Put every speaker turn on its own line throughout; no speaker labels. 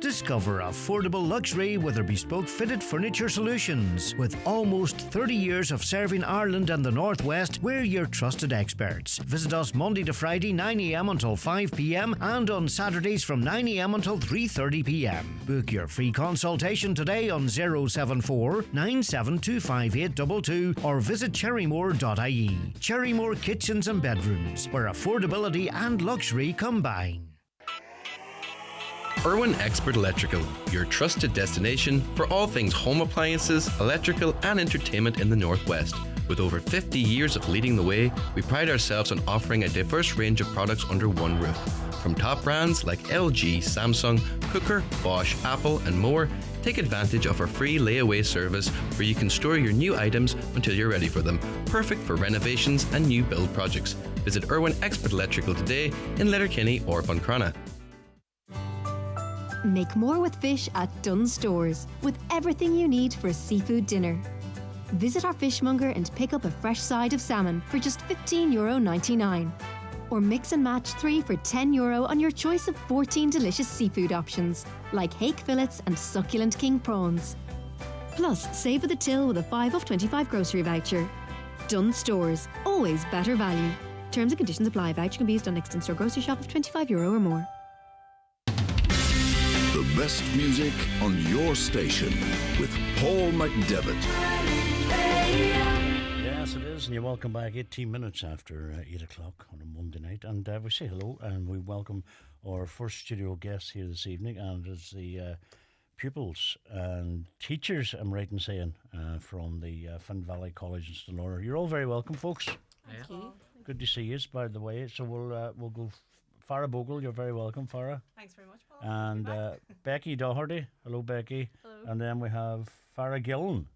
Discover affordable luxury with our bespoke fitted furniture solutions. With almost 30 years of serving Ireland and the Northwest, we're your trusted experts. Visit us Monday to Friday 9am until 5pm and on Saturdays from 9am until 3:30pm. Book your free consultation today on 074 9725822 or visit cherrymore.ie. Cherrymore Kitchens and Bedrooms, where affordability and luxury combine.
Irwin Expert Electrical, your trusted destination for all things home appliances, electrical and entertainment in the Northwest. With over 50 years of leading the way, we pride ourselves on offering a diverse range of products under one roof. From top brands like LG, Samsung, Cooker, Bosch, Apple and more, take advantage of our free layaway service where you can store your new items until you're ready for them. Perfect for renovations and new build projects. Visit Irwin Expert Electrical today in Letterkenny or Buncrana.
Make more with fish at Dunn Stores, with everything you need for a seafood dinner. Visit our fishmonger and pick up a fresh side of salmon for just €15.99. Or mix and match 3 for €10 on your choice of 14 delicious seafood options, like hake fillets and succulent king prawns. Plus, save at the till with a 5 off 25 grocery voucher. Dunn Stores, always better value. Terms and conditions apply. Voucher can be used on next in-store grocery shop of €25 or more.
The best music on your station with Paul McDevitt.
Yes, it is, and you're welcome back 18 minutes after 8 o'clock on a Monday night. And we say hello and we welcome our first studio guest here this evening, and it's the pupils and teachers, I'm right in saying, from the Finn Valley College in Stonora. You're all very welcome, folks.
Thank you.
Good to see you, by the way. So we'll go. Farah Bogle, you're very welcome, Farah.
Thanks very much, Paul.
And Becky Doherty. Hello, Becky.
Hello.
And then we have Farah Gillen.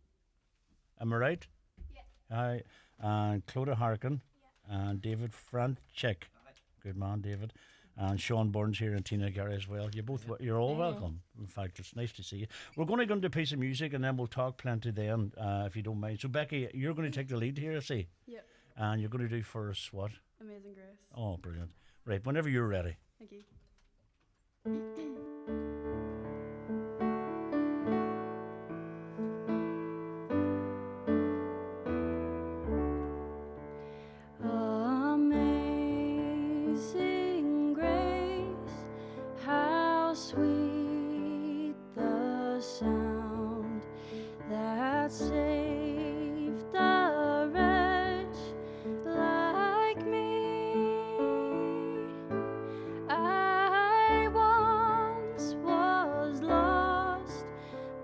Am I right?
Yeah.
Hi. And Clodagh Harkin. Yeah. And David Franchek. Hi. Good man, David. And Sean Burns here and Tina Gary as well. You're all welcome. In fact, it's nice to see you. We're going to go into a piece of music and then we'll talk plenty then, if you don't mind. So, Becky, you're going to take the lead here, I see.
Yep.
And you're going to do for us what?
Amazing Grace.
Oh, brilliant. Right, whenever you're ready.
Thank you.
Amazing grace, how sweet the sound that saved a wretch like me. I once was lost,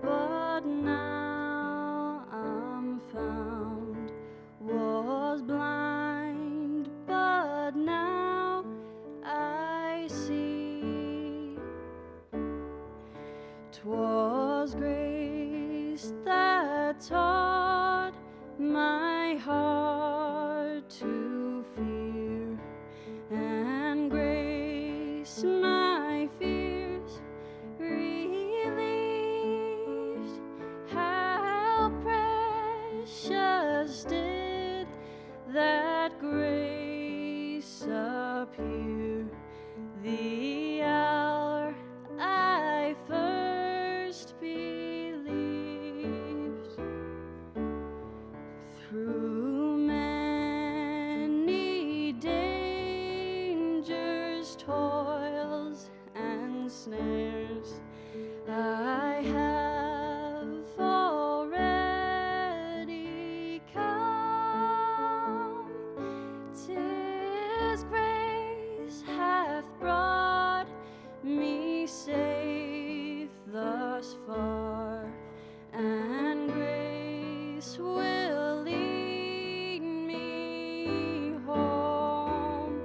but now I'm found. Was blind, but now I see. 'Twas grace that taught my heart to fear, and grace my fears relieved. How precious did that grace appear the hour I first believed. Through many dangers, toils, and snares, I have already come. 'Tis grace hath brought me safe thus far, and grace will lead me home.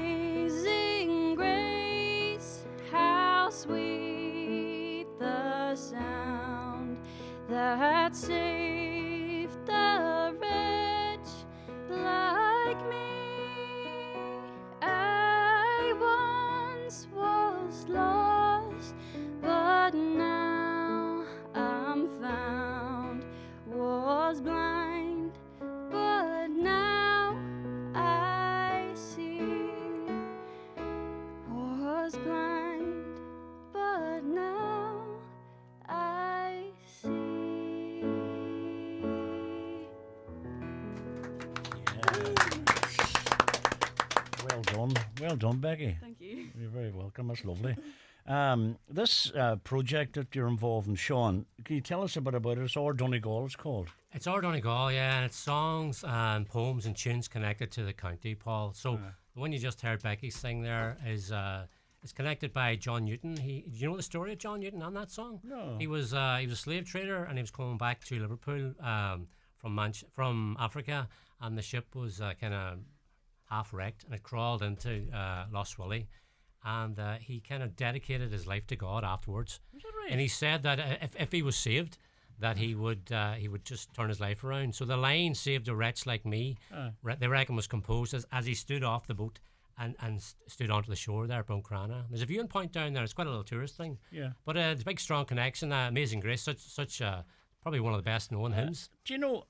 Amazing grace, how sweet the sound that saved a wretch like me.
Well done, Becky.
Thank you.
You're very welcome. That's lovely. This project that you're involved in, Sean, can you tell us a bit about it? It's Our Donegal, it's called.
It's our Donegal, yeah, and it's songs and poems and tunes connected to the county, Paul. So the one you just heard Becky sing there is it's connected by John Newton. Do you know the story of John Newton on that song?
No.
He was a slave trader, and he was coming back to Liverpool from Africa, and the ship was kind of half wrecked, and it crawled into Lost Willie. And he kind of dedicated his life to God afterwards.
Is that right?
And he said that if he was saved, that he would just turn his life around. So the line "Saved a wretch like me," they reckon was composed as he stood off the boat and stood onto the shore there at Buncrana. There's a viewing point down there. It's quite a little tourist thing.
Yeah.
But it's a big, strong connection. Amazing Grace, such probably one of the best known hymns.
Do you know?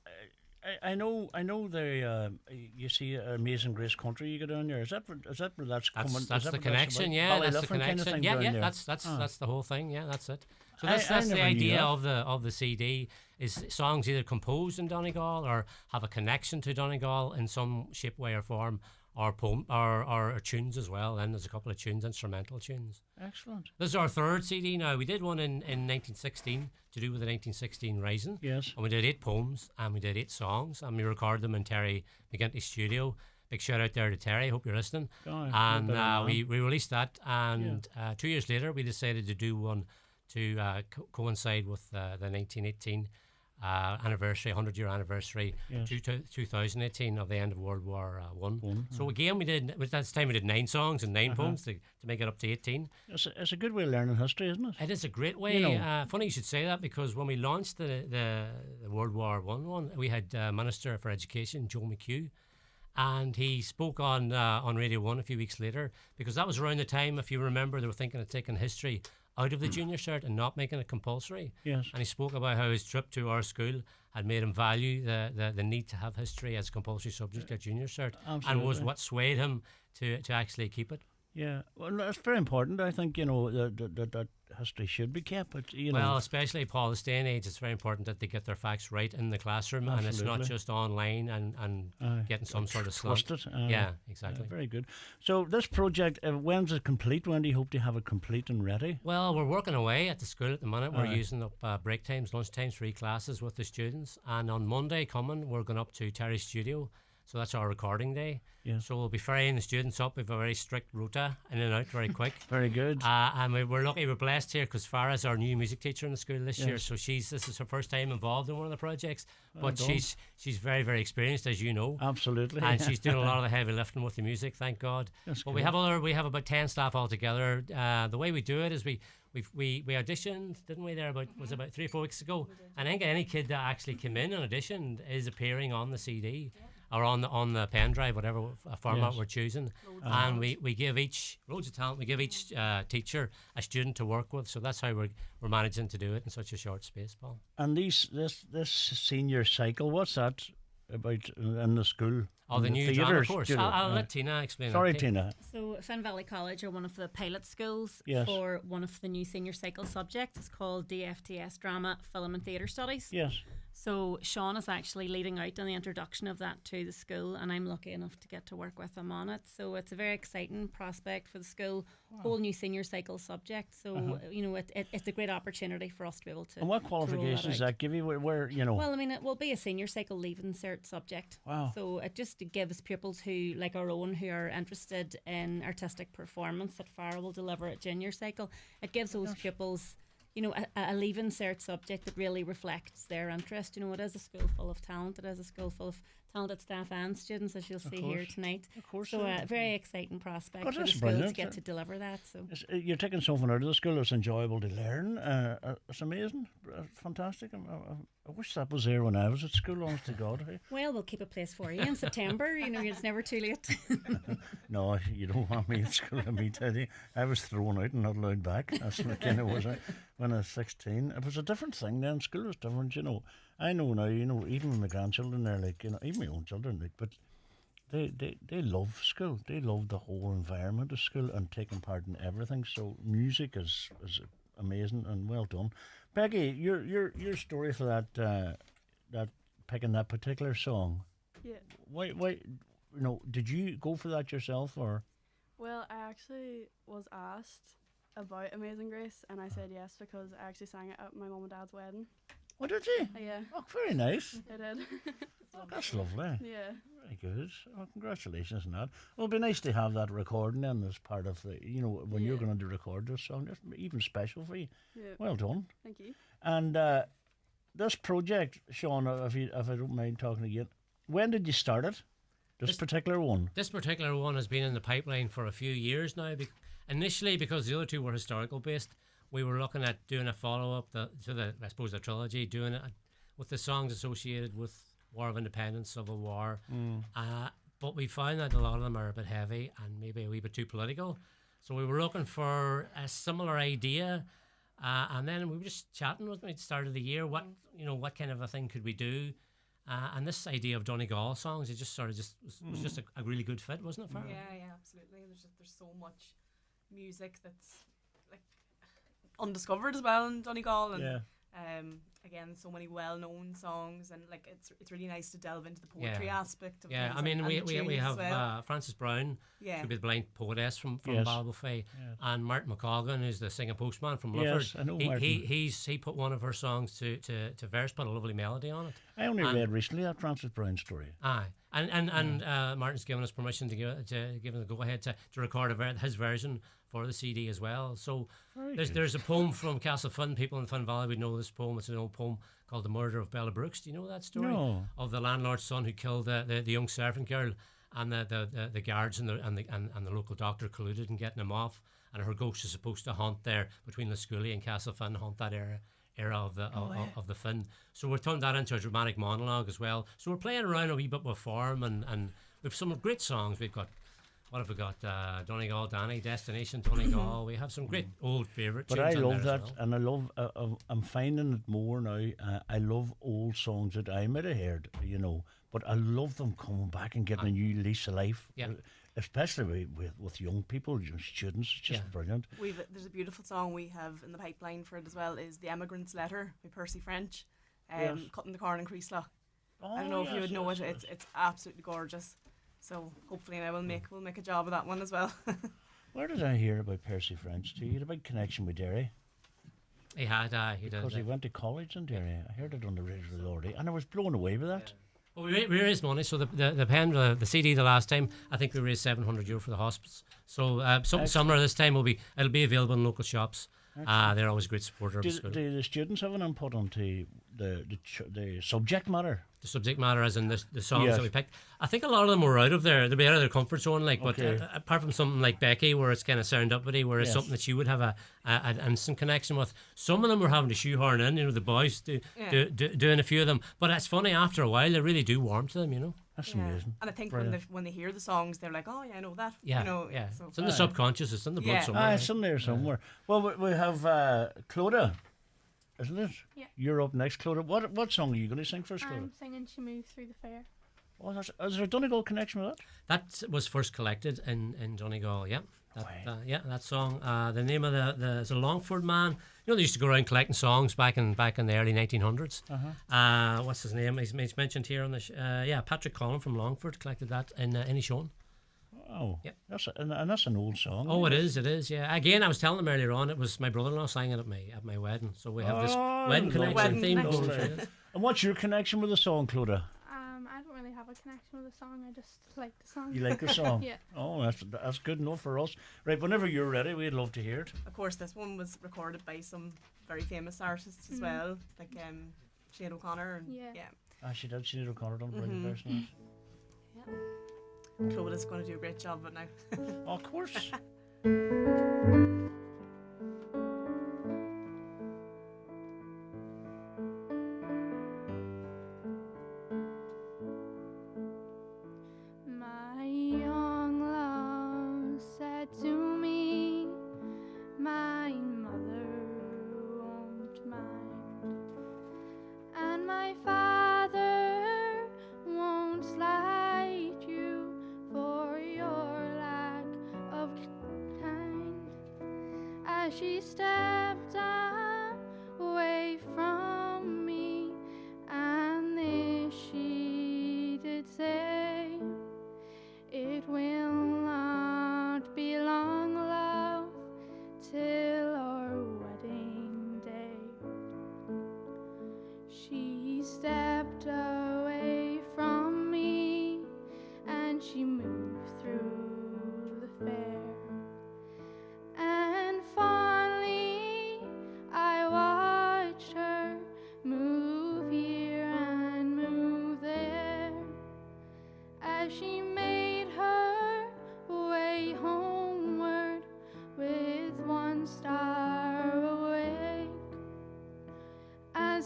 I know the you see Amazing Grace Country you go down there. Is that where that's coming?
That's the connection, yeah. That's the connection.
Kind of
Yeah.
there?
That's the whole thing. Yeah, that's it. So
I
that's
never
the
knew
idea
that.
of the CD is songs either composed in Donegal or have a connection to Donegal in some shape, way, or form, or poem or tunes as well. And there's a couple of tunes, instrumental tunes.
Excellent.
This is our third CD now. We did one in 1916 to do with the 1916 Rising.
Yes.
And we did 8 poems and we did 8 songs and we recorded them in Terry McGinty's studio. Big shout out there to Terry. Hope you're listening.
Oh,
And we released that. And 2 years later, we decided to do one to coincide with the 1918 anniversary, 100-year anniversary, 2018 of the end of World War One. So again, with that time we did 9 songs and 9 poems to make it up to 18.
It's a good way of learning history, isn't it?
It is a great way. Funny you should say that, because when we launched the World War one, we had Minister for Education Joe McHugh, and he spoke on Radio 1 a few weeks later, because that was around the time, if you remember, they were thinking of taking history out of the junior cert and not making it compulsory.
Yes.
And he spoke about how his trip to our school had made him value the need to have history as a compulsory subject at junior cert, and was what swayed him to actually keep it.
Yeah, well, that's very important. I think, that history should be kept. But,
Well, especially, Paul, this day and age, it's very important that they get their facts right in the classroom.
Absolutely.
And it's not just online and getting some sort of slant.
Trust it.
Yeah, exactly.
Very good. So this project, when's it complete? When do you hope to have it complete and ready?
Well, we're working away at the school at the minute. We're using up break times, lunch times for classes with the students. And on Monday coming, we're going up to Terry's studio. So that's our recording day.
Yes. So
we'll be ferrying the students up. We have a very strict rota, in and out very quick.
Very good.
And we're lucky, we're blessed here, because Farah's our new music teacher in the school this year. So this is her first time involved in one of the projects. But she's very, very experienced, as you know.
Absolutely.
And she's doing a lot of the heavy lifting with the music, thank God.
That's
but
good.
we have about 10 staff altogether. The way we do it is we auditioned, didn't we? Was about 3 or 4 weeks ago. And I think any kid that actually came in and auditioned is appearing on the CD. Or on the pen drive, whatever format we're choosing, and we give each loads of talent. We give each teacher a student to work with, so that's how we're managing to do it in such a short space, Paul.
And this senior cycle, what's that about in the school?
Oh, the new drama course. I'll let Tina explain.
Sorry,
that.
Tina.
So Fen Valley College are one of the pilot schools
Yes.
for one of the new senior cycle subjects. It's called DFTS Drama, Film and Theatre Studies.
Yes.
So Sean is actually leading out in the introduction of that to the school, and I'm lucky enough to get to work with him on it. So it's a very exciting prospect for the school, whole new senior cycle subject. So it's a great opportunity for us to be able to.
And what
to roll
qualifications does
out.
that give you? Where
Well, I mean, it will be a senior cycle leaving cert subject.
Wow.
So it just gives pupils who, like our own, who are interested in artistic performance that Farah will deliver at junior cycle, it gives those pupils, a leaving cert subject that really reflects their interest. It is a school full of talent. It is a school full of talented staff and students, as you'll see here tonight.
Of course.
So a very exciting prospect
God,
for the
that's
school to
brilliant.
get to deliver that. So
You're taking something out of the school that's enjoyable to learn. It's amazing. Fantastic. I wish that was there when I was at school, honest to God. Hey?
well, we'll keep a place for you in September. It's never too late.
No, you don't want me at school, let me tell you. I was thrown out and not allowed back. That's what kind of was when I was 16. It was a different thing then. School was different, I know now, even my grandchildren, they're like, even my own children, like, but they love school. They love the whole environment of school and taking part in everything. So music is amazing and well done. Becky, your story for that picking that particular song.
Yeah.
Why did you go for that yourself or?
Well, I actually was asked about Amazing Grace, and I said yes because I actually sang it at my mum and dad's wedding.
Oh, did you?
Yeah.
Oh, very nice.
I did.
That's lovely.
Yeah.
Very good. Well, congratulations on that. Well, it'd be nice to have that recording then as part of the, when you're going to record this song, that's even special for you.
Yeah.
Well done.
Thank you.
And this project, Sean, if I don't mind talking again, when did you start it? This particular one?
This particular one has been in the pipeline for a few years now. Initially, because the other two were historical based, we were looking at doing a follow-up to the trilogy, doing it with the songs associated with War of Independence, Civil War. But we found that a lot of them are a bit heavy and maybe a wee bit too political. So we were looking for a similar idea, and then we were just chatting with me at the start of the year. What kind of a thing could we do? And this idea of Donegal songs, it just was just a really good fit, wasn't it, Farrah?
Yeah, absolutely. There's so much music that's like undiscovered as well in Donegal, and again, so many well-known songs, and like it's really nice to delve into the poetry aspect of things.
I mean,
and
we have
well.
Frances Brown, who be the blind poetess from
Yes.
Ballybofey, and Martin McColgan, who's the singing postman from Lufford.
Yes, I know Martin.
He put one of her songs to verse, put a lovely melody on it.
I only read recently that Frances Brown story.
Aye, and Martin's given us permission to give him the go ahead to record his version for the CD as well. So there's a poem from Castle Finn. People in Finn Valley would know this poem. It's an old poem called "The Murder of Bella Brooks." Do you know that story?
No.
Of the landlord's son who killed the young servant girl, and the guards and the local doctor colluded in getting him off. And her ghost is supposed to haunt there between Liscully and Castle Finn, haunt that era of the Finn. So we're turning that into a dramatic monologue as well. So we're playing around a wee bit with form, and we've some great songs. We've got, what have we got? Donegal, Danny, Destination Donegal. We have some great old favourite tunes.
But I love that,
well.
and I love. I'm finding it more now. I love old songs that I might have heard, but I love them coming back and getting a new lease of life.
Yeah.
Especially with young people, students. It's just brilliant.
There's a beautiful song we have in the pipeline for it as well. Is "The Emigrant's Letter" by Percy French, cutting the corn in Creaslough. I don't know if you would know it. It's absolutely gorgeous. So hopefully now we'll make a job of that one as well.
Where did I hear about Percy French? He had a big connection with Derry.
He did.
Because he went to college in Derry. I heard it on the Radio Lordy, and I was blown away with that.
Well, we raised money, so the CD the last time, I think we raised €700 for the hospice. So something similar this time it'll be available in local shops. They're always a great supporter of the school.
Do the students have an input onto the subject matter?
The subject matter, as in the songs that we picked. I think a lot of them were out of their comfort zone. But apart from something like Becky, where it's kind of serendipity, where it's something that you would have an instant connection with. Some of them were having to shoehorn in. The boys doing a few of them. But it's funny, after a while, they really do warm to them.
That's amazing.
And I think when they hear the songs, they're like, "Oh yeah, I know that."
Yeah, So it's in the subconscious. It's in the blood somewhere.
It's in there somewhere. Well, we have Clodagh, isn't it?
Yeah.
You're up next, Clodagh. What song are you going to sing first, Clodagh?
I'm singing "She Moves Through the Fair."
Oh, is there a Donegal connection with that?
That was first collected in Donegal. Yeah. That song. The name of the Longford man. They used to go around collecting songs back in the early 1900s. What's his name? He's mentioned here on the Patrick Collin from Longford collected that in Inishowen.
Oh, yeah. That's an old song.
Oh, it is. Yeah. Again, I was telling them earlier on, it was my brother-in-law sang it at my wedding. So we have this wedding connection theme going through it.
And what's your connection with the song, Clodagh?
I don't really have a connection with the song. I just like the song.
You like the song?
Yeah.
Oh, that's good enough for us. Right, whenever you're ready, we'd love to hear it.
Of course, this one was recorded by some very famous artists as well, like Sinead O'Connor. And,
she did. Sinead O'Connor done a brilliant version.
Clodagh's going to do a great job of it now.
Of course.
She stepped away from me, and this she did say: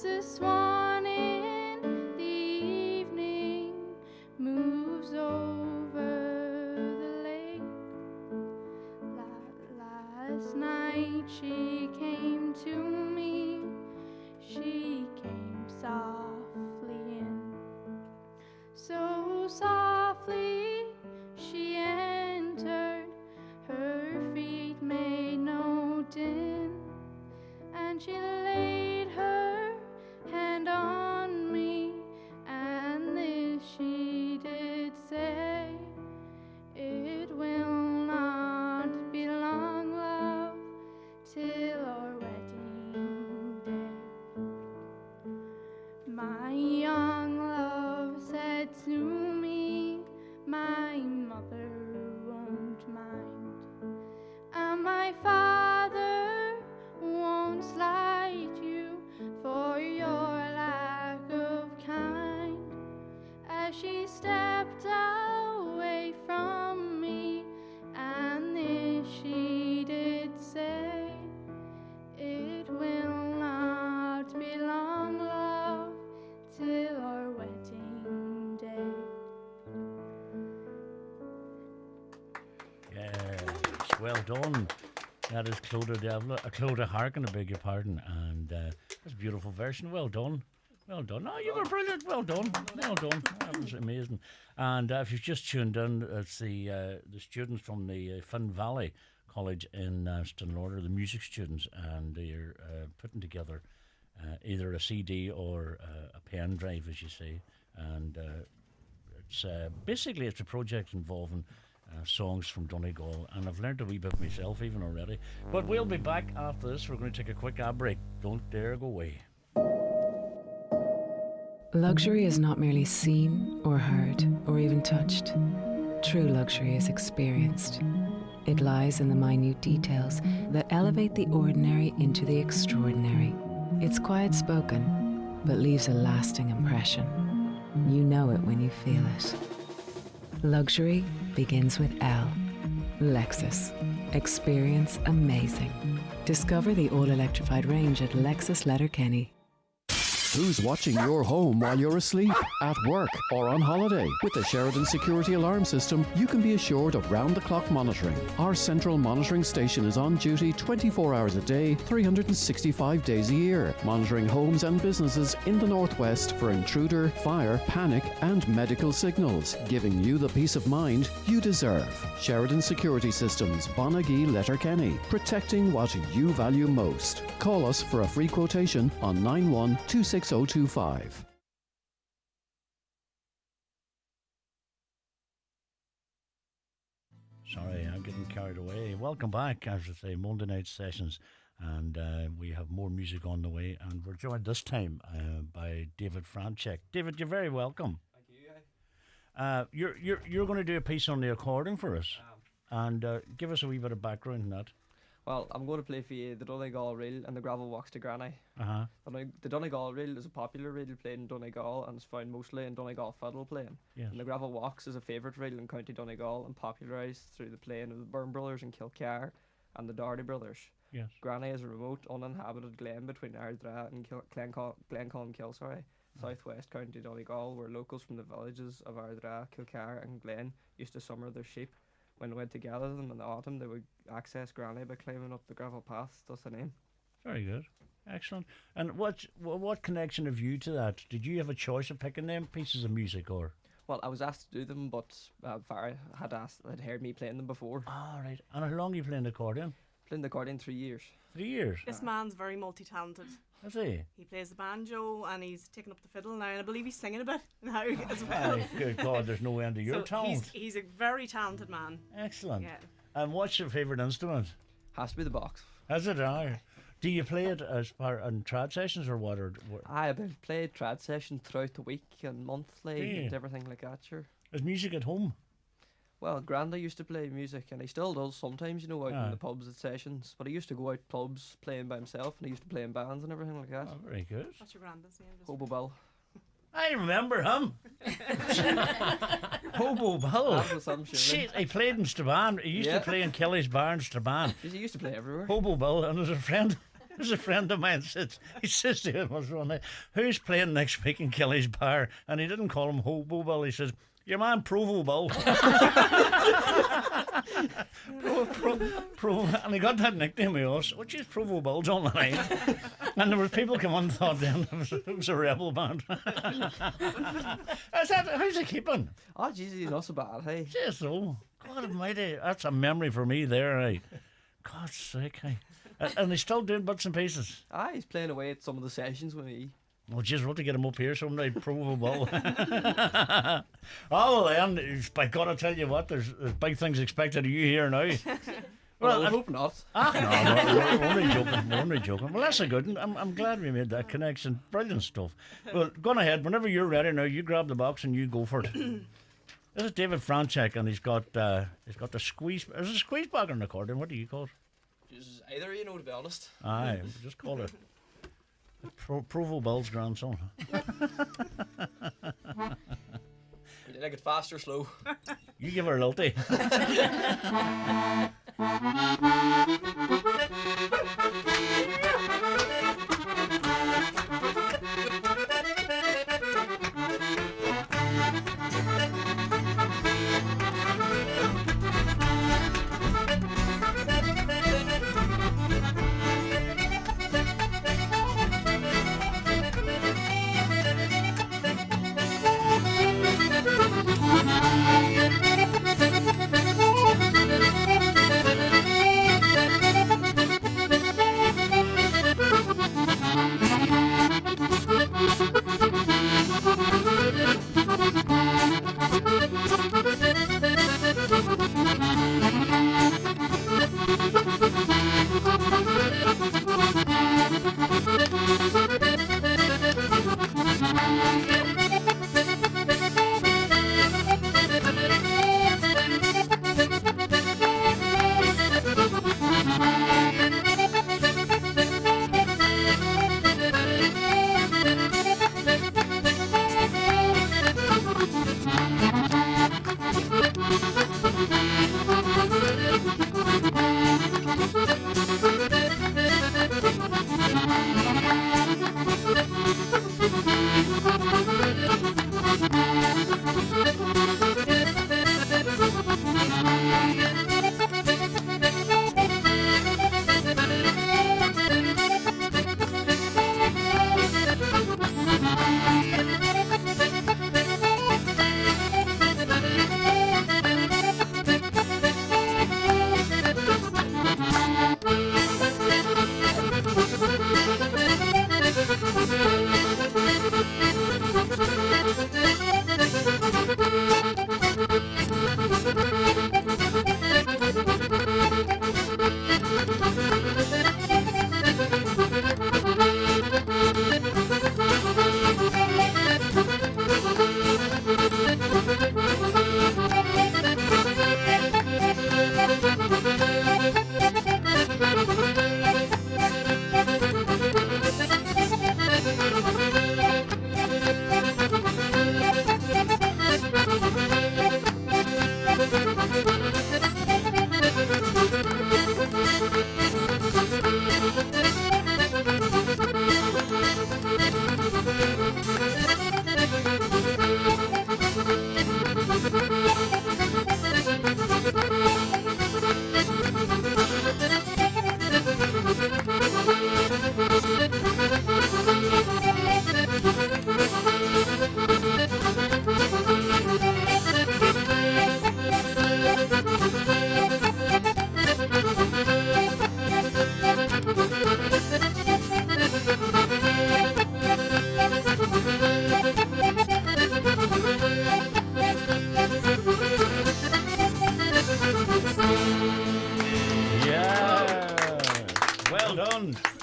as the swan in the evening moves over the lake. Last night she came to me, she came softly in, so softly she entered, her feet made no din, and she laid her hand on me, and this she did say, it will not be long, love, till our wedding day. My young love said to me, my mother won't mind, and my father won't slight you for your lack of kind. As she stepped away from me, and this she did say, it will not be long, love, till our wedding day.
Yes, well done. That is Clodagh Harkin, I beg your pardon, and that's a beautiful version. Well done. Well done. Oh, you were brilliant. Well done. Well done. That was amazing. And if you've just tuned in, it's the students from the Finn Valley College in Stonelorder, the music students, and they're putting together either a CD or a pen drive, as you say. And it's basically it's a project involving songs from Donegal, and I've learned a wee bit myself even already. But we'll be back after this. We're going to take a quick ad break. Don't dare go away.
Luxury is not merely seen or heard or even touched. True luxury is experienced. It lies in the minute details that elevate the ordinary into the extraordinary. It's quiet spoken, but leaves a lasting impression. You know it when you feel it. Luxury begins with L. Lexus. Experience amazing. Discover the all-electrified range at Lexus Letterkenny.
Who's watching your home while you're asleep, at work, or on holiday? With the Sheridan Security Alarm System, you can be assured of round-the-clock monitoring. Our central monitoring station is on duty 24 hours a day, 365 days a year, monitoring homes and businesses in the northwest for intruder, fire, panic, and medical signals, giving you the peace of mind you deserve. Sheridan Security Systems, Donny-G, Letterkenny, protecting what you value most. Call us for a free quotation on 9126 6025.
Sorry, I'm getting carried away. Welcome back, as I say, Monday night sessions, and we have more music on the way, and we're joined this time by David Franchek. David, you're very welcome. Thank you. You're going to do a piece on the accordion for us, and give us a wee bit of background on that.
Well, I'm going to play for you the Donegal reel and the gravel walks to Granny.
Uh-huh.
The Donegal reel is a popular reel played in Donegal and is found mostly in Donegal fiddle playing.
Yes.
And the gravel walks is a favourite reel in County Donegal and popularised through the playing of the Byrne brothers in Kilcar and the Doherty brothers.
Yes.
Granny is a remote, uninhabited glen between Ardra and Glencolm, southwest County Donegal, where locals from the villages of Ardra, Kilcar and Glen used to summer their sheep. When they went to gather them in the autumn, they would access Granny by climbing up the gravel path. That's the name.
Very good. Excellent. And what connection have you to that? Did you have a choice of picking them pieces of music, or?
Well, I was asked to do them, but Farah had heard me playing them before.
Ah, right. And how long are you playing the accordion?
Playing the accordion 3 years.
3 years?
This man's very multi-talented.
Is he?
He plays the banjo and he's taking up the fiddle now, and I believe he's singing a bit now as well.
Oh, good God, there's no end to your talent.
He's a very talented man.
Excellent.
Yeah.
And what's your favourite instrument?
Has to be the box.
Is it? Do you play it as part in trad sessions or what?
I've played trad sessions throughout the week and monthly and everything like that, sure.
Is music at home?
Well, Granda used to play music, and he still does sometimes, out in the pubs at sessions. But he used to go out clubs playing by himself, and he used to play in bands and everything like that.
Oh, very good.
What's your Granda's name?
Hobo Bill.
I remember him. Hobo Bill.
That was some
shit. He played in Strabane. He used to play in Kelly's Bar in Strabane.
He used to play everywhere.
Hobo Bill and his friend. There's a friend of mine he says to him, was one day, who's playing next week in Kelly's Bar? And he didn't call him Hobo Bill, he says, your man Provo Bill. And he got that nickname of us, which is Provo Bills on the night. And there was people come on and thought then it was a rebel band. How's he keeping?
Oh, jeez, he's not so bad, hey.
Yes, so. God almighty, that's a memory for me there, right? God's sake, hey. And he's still doing bits and pieces.
He's playing away at some of the sessions with me.
Oh, jeez, we'll have to get him up here someday, probable. Oh, well, then, by God, I tell you what, there's big things expected of you here now.
Well, I hope not.
No, we're only joking. We're only joking. Well, that's a good one. I'm glad we made that connection. Brilliant stuff. Well, go on ahead. Whenever you're ready now, you grab the box and you go for it. This is David Franchek, and he's got the squeeze. Is it a squeeze bag or an accordion? What do you call it?
Either, you know, to be honest.
Aye, just call it Provo Bill's grandson.
You like it fast or slow?
You give her a lilty.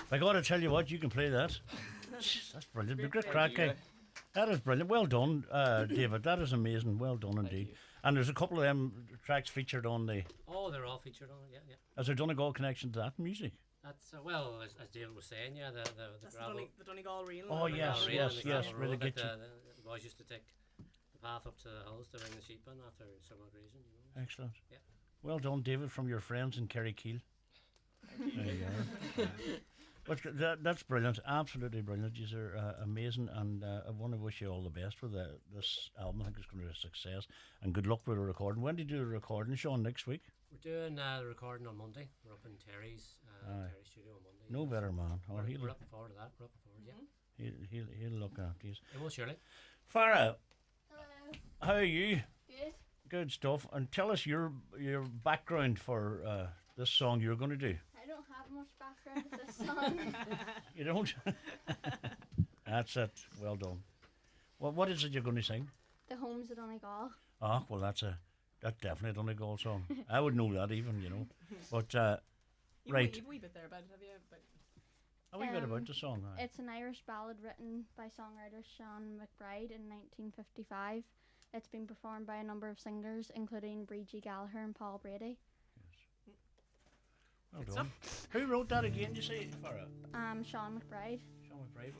I got to tell you what, you can play that. Jeez, that's brilliant. Be great crack. That is brilliant. Well done, David. That is amazing. Well done indeed. And there's a couple of them tracks featured on the.
Oh, they're all featured on it. Yeah.
Has there Donegal connection to that music?
That's well, as David was saying, yeah, the gravel.
The Donegal reel.
Oh yes. Really get you.
The boys used to take the path up to the hills to bring the sheep in after summer grazing. You know.
Excellent.
Yeah.
Well done, David, from your friends in Kerry Keel. There you are. But that's brilliant, absolutely brilliant. These are amazing, and I want to wish you all the best with this album. I think it's going to be a success, and good luck with the recording. When do you do the recording, Sean? Next week?
We're doing the recording on Monday. We're up in Terry's studio on Monday.
No better man.
We're looking forward to that. We're looking forward,
He'll look after you.
It will, surely.
Farah,
Hello.
how are you?
Good.
Good stuff. And tell us your background for this song you're going to do.
I don't have much background with this song.
You don't? That's it. Well done. What is it you're going to sing?
The Homes of Donegal.
Ah, well, that's definitely a Donegal song. I would know that even, you know. But right.
You've a wee bit there about it, have you? But
a wee bit about the song.
It's an Irish ballad written by songwriter Sean McBride in 1955. It's been performed by a number of singers, including Bríd Gallagher and Paul Brady.
Well done. Who wrote that again, you say, Farah?
Sean McBride.
Sean McBride.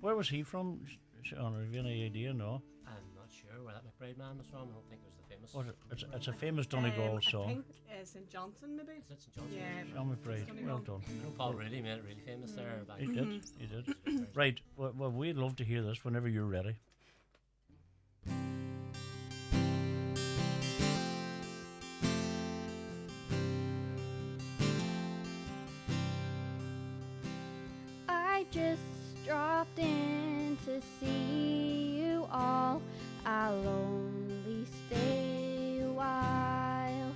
Where was he from, Sean? Have you any idea? No?
I'm not sure where that McBride man was from. I don't think it was the famous.
It's a famous Donegal song.
I think St. Johnson, maybe?
Is it St. Johnson?
Yeah.
Sean McBride. Well done.
I know Paul Brady made it really famous there. Back
He did. Right. Well, we'd love to hear this whenever you're ready.
I just dropped in to see you all. I'll only stay a while.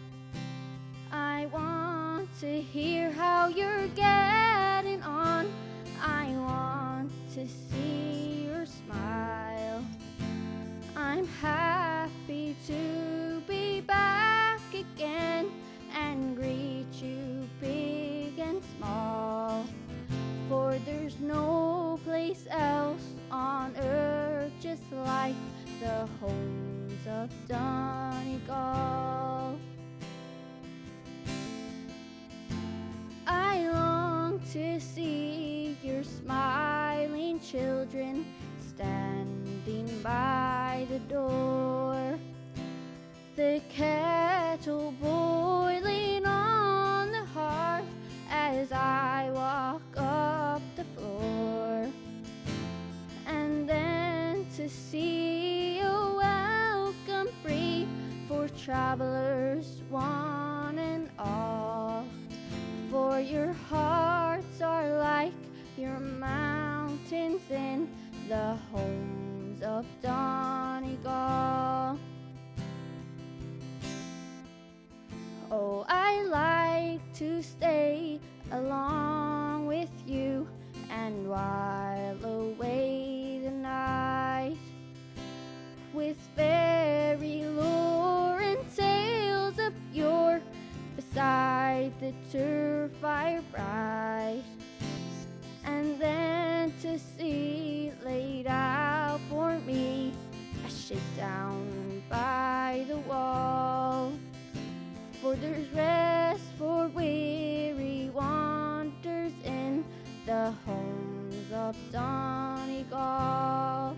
I want to hear how you're getting on. I want to see your smile. I'm happy to be back again and greet you big and small. For there's no place else on earth just like the homes of Donegal. I long to see your smiling children standing by the door, the kettle boiling on the hearth as I walk up the floor, and then to see a welcome free for travelers one and all. For your hearts are like your mountains in the homes of Donegal. Oh, I like to stay along with you and while away the night with fairy lore and tales of yore beside the turf fire bright, and then to see laid out for me a shit down by the wall. For there's rest for weary wanderers in the homes of Donegal.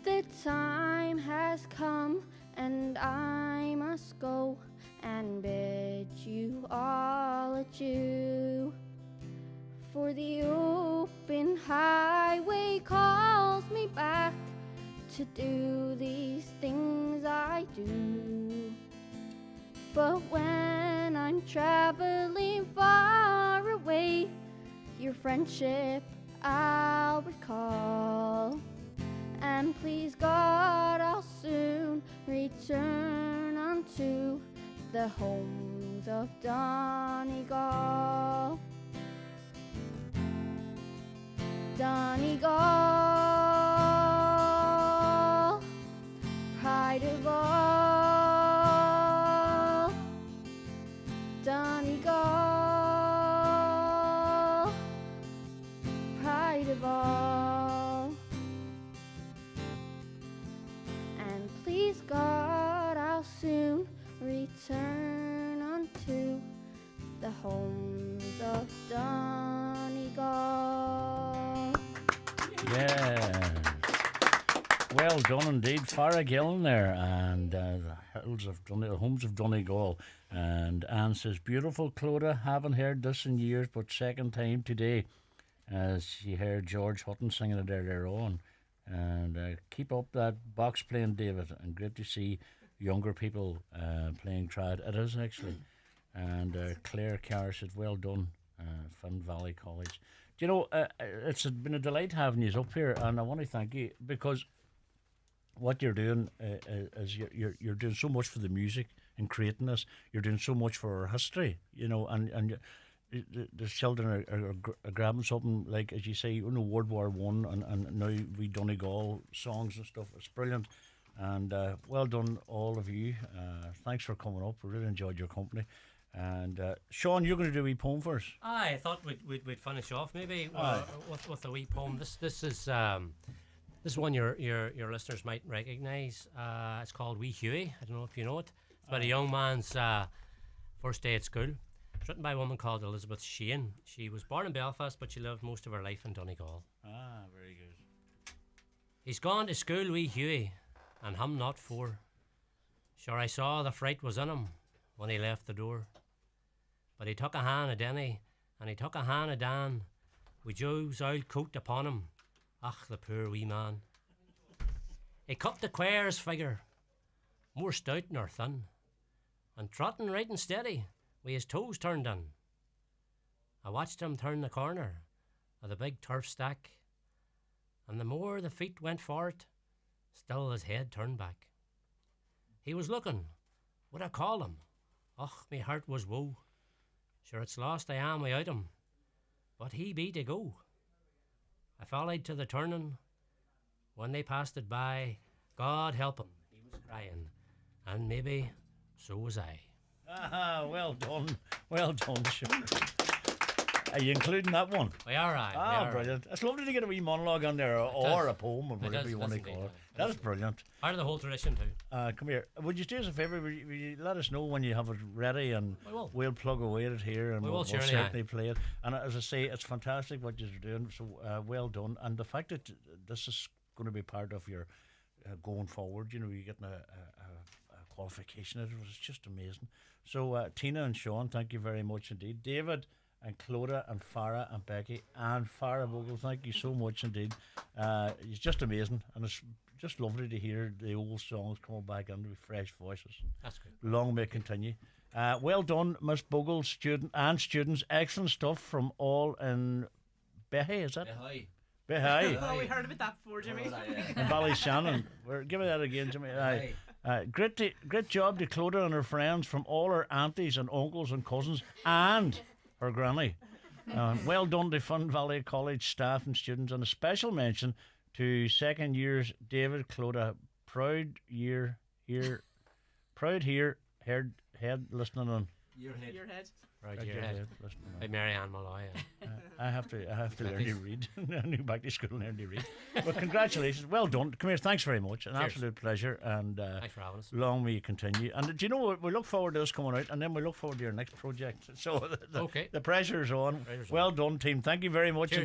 The time has come and I must go and bid you all adieu. For the open highway calls me back to do these things I do. But when I'm traveling far away, your friendship I'll recall. And please God, I'll soon return unto the homes of Donegal. Donegal, pride of all. Donegal, pride of all. And please God, I'll soon return unto the homes of Donegal.
Yeah, Well done indeed, Farah Gillen there, and the homes of Donegal. And Anne says, beautiful Clodagh, haven't heard this in years, but second time today, as she heard George Hutton singing it earlier on. And keep up that box playing, David, and great to see younger people playing trad. It is actually. And Claire Carr said, well done, Finn Valley College. Do you know, it's been a delight having you up here, and I want to thank you because what you're doing is you're doing so much for the music and creating this. You're doing so much for our history, you know, and the children are grabbing something like, as you say, you know, World War One, and now we Donegal songs and stuff. It's brilliant, and well done all of you. Thanks for coming up. We really enjoyed your company. And Sean, you're going to do a wee poem for us.
I thought we'd finish off maybe with a wee poem. This is one your listeners might recognise. It's called Wee Hughie. I don't know if you know it. It's about a young man's first day at school. It's written by a woman called Elizabeth Shane. She was born in Belfast, but she lived most of her life in Donegal.
Very good.
He's gone to school, wee Hughie, and him not for. Sure, I saw the fright was in him when he left the door. But he took a hand of Denny, and he took a hand of Dan, with Joe's old coat upon him. Ach, the poor wee man. He cut the queer's figure, more stout nor thin, and trotting right and steady, with his toes turned in. I watched him turn the corner of the big turf stack, and the more the feet went for it, still his head turned back. He was looking, would I call him? Och, me heart was woe. Sure, it's lost I am without him, but he be to go. I followed to the turning. When they passed it by, God help him, he was crying, and maybe so was I.
Well done, sure. Are you including that one?
We are, right.
Brilliant. It's lovely to get a wee monologue on there, or a poem, or whatever you want to call it. That is brilliant.
Part of the whole tradition too.
Come here. Would you do us a favour? Will you let us know when you have it ready, and we'll plug away at it here, and we'll certainly play it. And as I say, it's fantastic what you're doing. So well done. And the fact that this is going to be part of your going forward, you know, you're getting a qualification. It was just amazing. So Tina and Sean, thank you very much indeed. David and Clodagh and Farah and Becky and Farah Bogle, thank you so much indeed. It's just amazing, and it's just lovely to hear the old songs coming back in with fresh voices.
That's good.
Long may it continue. Well done, Miss Bogle, students. Excellent stuff from all in Behay, is that? Behay.
Oh, we heard about that before, Jimmy.
And Ballyshannon. Give me that again, Jimmy. Great job to Clodagh and her friends, from all her aunties and uncles and cousins and her granny. Well done to Fun Valley College staff and students, and a special mention to second years David Clodagh. Proud here, head listening on.
Your head.
Right, your head. By Marianne Malloy.
I have to learn to read. I knew back to school and learn to read. Well, congratulations. Well done. Come here. Thanks very much. An absolute pleasure. And
thanks for having us.
Long may you continue. And do you know, we look forward to this coming out, and then we look forward to your next project. So the pressure is on. Well done, team. Thank you very much.